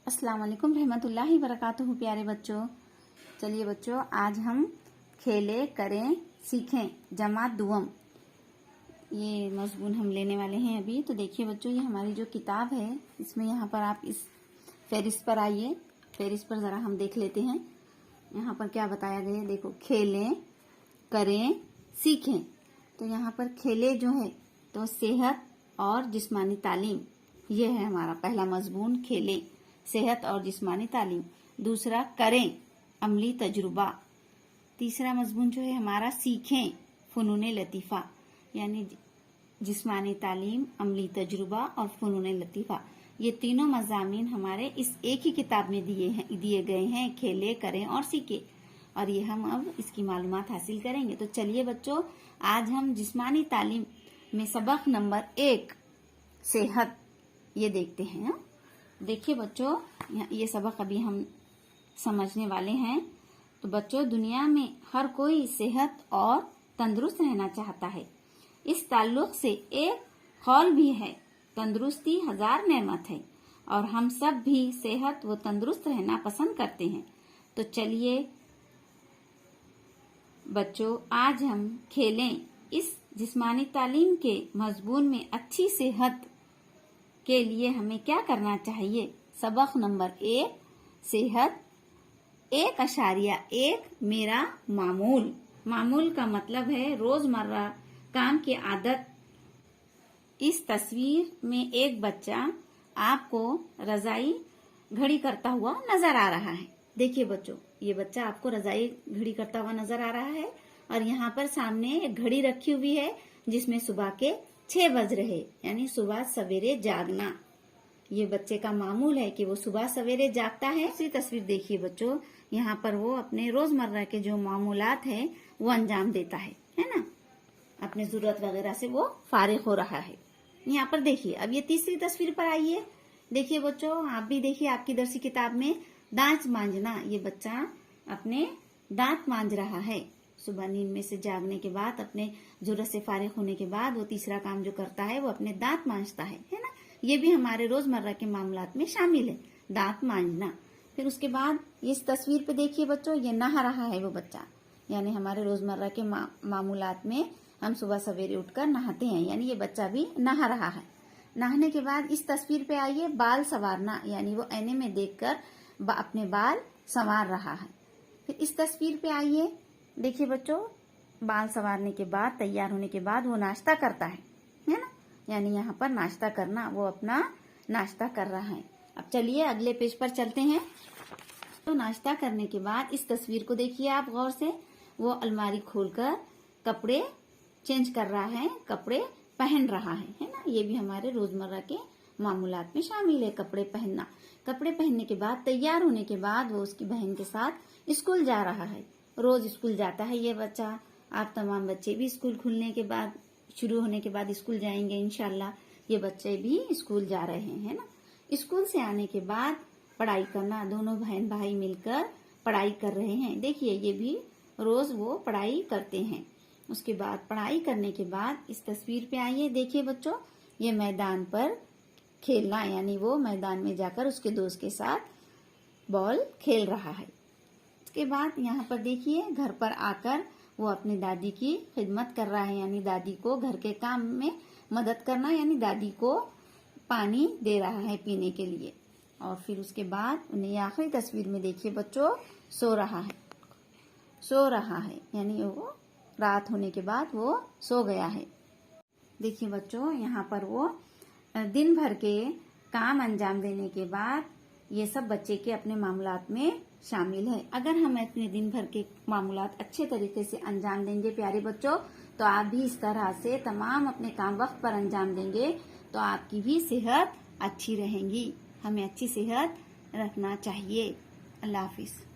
अस्सलाम वालेकुम रहमतुल्लाहि वबरकातुहू। प्यारे बच्चों, चलिए बच्चों, आज हम खेले करें सीखें जमात दुअम ये मज़मून हम लेने वाले हैं अभी। तो देखिए बच्चों, ये हमारी जो किताब है इसमें यहाँ पर आप इस फेरिस पर आइए। फेरिस पर ज़रा हम देख लेते हैं यहाँ पर क्या बताया गया है। देखो, खेलें करें सीखें। तो यहाँ पर खेले जो है तो सेहत और जिस्मानी तालीम, ये है हमारा पहला मज़मून, खेलें सेहत और जिस्मानी तालीम। दूसरा करें अमली तजुर्बा। तीसरा मज़मून जो है हमारा सीखें फ़नून लतीफ़ा, यानी जिस्मानी तालीम, अमली तजुर्बा और फ़नून लतीफ़ा। ये तीनों मज़ामीन हमारे इस एक ही किताब में दिए गए हैं, खेले करें और सीखे। और ये हम अब इसकी मालूमात हासिल करेंगे। तो चलिए बच्चों, आज हम जिस्मानी तालीम में सबक नंबर 1 सेहत ये देखते हैं। देखिए बच्चों, ये सबक अभी हम समझने वाले हैं। तो बच्चों, दुनिया में हर कोई सेहत और तंदुरुस्त रहना चाहता है। इस ताल्लुक से एक कौल भी है, तंदुरुस्ती 1000 नेमत है, और हम सब भी सेहत व तंदुरुस्त रहना पसंद करते हैं। तो चलिए बच्चों, आज हम खेलें इस जिस्मानी तालीम के मज़मून में अच्छी सेहत के लिए हमें क्या करना चाहिए। सबक नंबर 1 सेहत 1.1 मेरा मामूल। मामूल का मतलब है रोजमर्रा काम की आदत। इस तस्वीर में एक बच्चा आपको रजाई घड़ी करता हुआ नजर आ रहा है। देखिए बच्चों, ये बच्चा आपको रजाई घड़ी करता हुआ नजर आ रहा है, और यहाँ पर सामने एक घड़ी रखी हुई है जिसमें सुबह के 6 बज रहे, यानी सुबह सवेरे जागना। ये बच्चे का मामूल है कि वो सुबह सवेरे जागता है। इसी तस्वीर देखिए बच्चों, यहाँ पर वो अपने रोजमर्रा के जो मामूलात हैं वो अंजाम देता है ना, अपने जरूरत वगैरह से वो फारिग हो रहा है। यहाँ पर देखिए, अब ये तीसरी तस्वीर पर आइए। देखिए बच्चों, आप भी देखिए, आपकी दरसी किताब में दांत मांजना, ये बच्चा अपने दांत मांज रहा है। सुबह नींद में से जागने के बाद, अपने जरूरत से फारिग होने के बाद वो तीसरा काम जो करता है वो अपने दांत मांजता है ना। ये भी हमारे रोजमर्रा के मामलात में शामिल है, दांत मांजना। फिर उसके बाद इस तस्वीर पे देखिए बच्चों, ये नहा रहा है वो बच्चा, यानी हमारे रोजमर्रा के मामूलात में हम सुबह सवेरे उठकर नहाते हैं, यानी ये बच्चा भी नहा रहा है। नहाने के बाद इस तस्वीर पे आइए, बाल संवारना, यानी वो आईने में देखकर अपने बाल संवार रहा है। फिर इस तस्वीर पे आइए, देखिए बच्चों, बाल संवारने के बाद, तैयार होने के बाद वो नाश्ता करता है ना, यानी यहाँ पर नाश्ता करना, वो अपना नाश्ता कर रहा है। अब चलिए अगले पेज पर चलते हैं। तो नाश्ता करने के बाद इस तस्वीर को देखिए आप गौर से, वो अलमारी खोलकर कपड़े चेंज कर रहा है, कपड़े पहन रहा है ना। ये भी हमारे रोजमर्रा के मामूलात में शामिल है, कपड़े पहनना। कपड़े पहनने के बाद, तैयार होने के बाद वो उसकी बहन के साथ स्कूल जा रहा है। रोज स्कूल जाता है ये बच्चा। आप तमाम बच्चे भी स्कूल खुलने के बाद, शुरू होने के बाद स्कूल जाएंगे इंशाल्लाह। ये बच्चे भी स्कूल जा रहे हैं ना। स्कूल से आने के बाद पढ़ाई करना, दोनों बहन भाई मिलकर पढ़ाई कर रहे हैं। देखिए, ये भी रोज वो पढ़ाई करते हैं। उसके बाद पढ़ाई करने के बाद इस तस्वीर पे आइए, देखिए बच्चों, ये मैदान पर खेलना, यानी वो मैदान में जाकर उसके दोस्त के साथ बॉल खेल रहा है। उसके बाद यहाँ पर देखिए, घर पर आकर वो अपनी दादी की खिदमत कर रहा है, यानी दादी को घर के काम में मदद करना, यानी दादी को पानी दे रहा है पीने के लिए। और फिर उसके बाद उन्हें आखिरी तस्वीर में देखिए बच्चों, सो रहा है, यानी वो रात होने के बाद वो सो गया है। देखिए बच्चों, यहाँ पर वो दिन भर के काम अंजाम देने के बाद ये सब बच्चे के अपने मामलात में शामिल है। अगर हम अपने दिन भर के मामूलात अच्छे तरीके से अंजाम देंगे प्यारे बच्चों, तो आप भी इस तरह से तमाम अपने काम वक्त पर अंजाम देंगे, तो आपकी भी सेहत अच्छी रहेगी। हमें अच्छी सेहत रखना चाहिए। अल्लाह हाफिज।